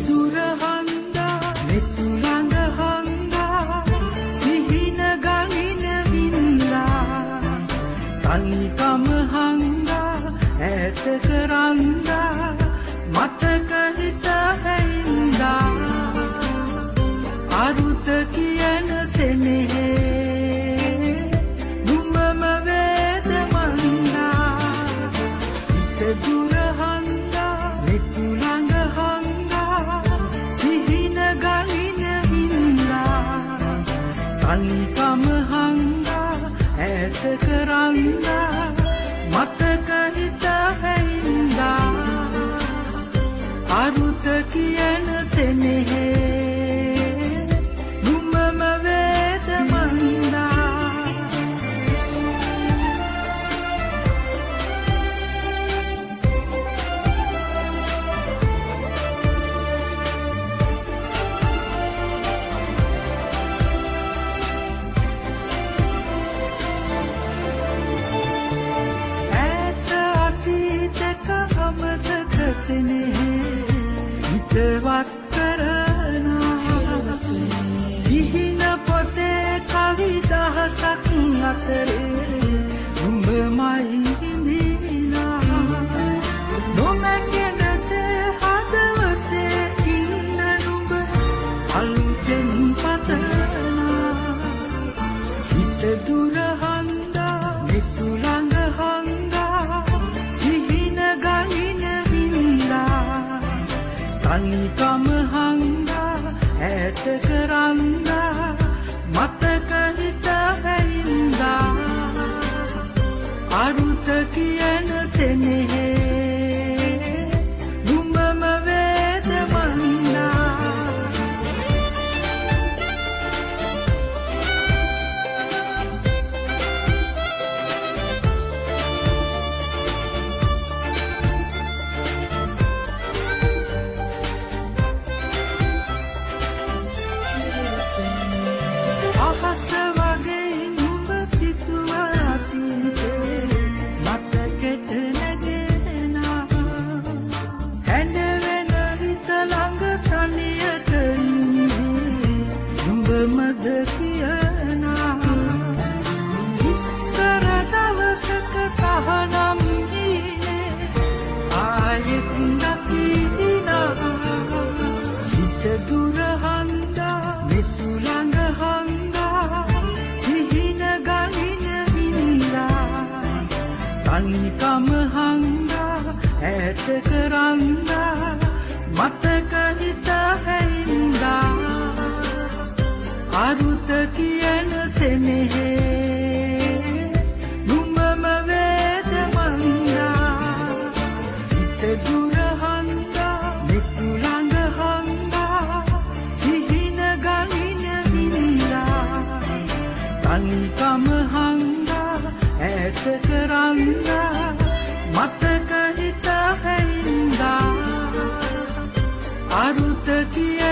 දුර හංගා මෙතු ළඟ හංගා සිහින ගනින වින්දා තනිකම හංගා ඈත කරන්දා මතක හිත හැින්දා අරුත කියන තෙනේ දුමම වේද මන්දා හිත දුර හංගා මෙතු ළඟ හංගා සිහින ගනින වින්දා තනිකම හංගා ඈත කරන්දා මතක හිත හැින්දා අරුත කියන තෙනේ දුමම වේද මන්දා ඈත අතීතක අමතක සෙනෙහි හිතවත් කරනා සිහින පොතේ කවි දහසක් අතරේ උඹමයි හිඳිනා නොමැකෙනසේ හදවතේ ඉන්න නුඹ අලුතෙන් පතනා හිත දුර හංගා මෙතු ළඟ හංගා සිහින ගනින වින්දා තනිකම හංගා ඈත කරන්දා මතක හිත හැින්දා අරුත කියන තෙනේ දුමම වේද මන්දා අහස වගේ නුඹ සිතුවා අතීතේ මතකෙට නැගෙනා හැඬ වෙන හිත ළඟ තනියට ඉන්නේ නුඹ මද කියනා ඉස්සර දවසක තහනම් ඉන්නේ ආයෙත් නැතිනා හිත දුර හංගා මෙතු ළඟ හංගා සිහින ගනින වින්දා තනිකම හංගා ඈත කරන්දා මතක හිත හැින්දා අරුත කියන තෙනේ දුමම වේද මන්දා හිත දුර හංගා මෙතු ළඟ හංගා සිහින ගනින වින්දා තනිකම හංගා ඈත කරන්දා මතක හිත හැින්දා අරුත කිය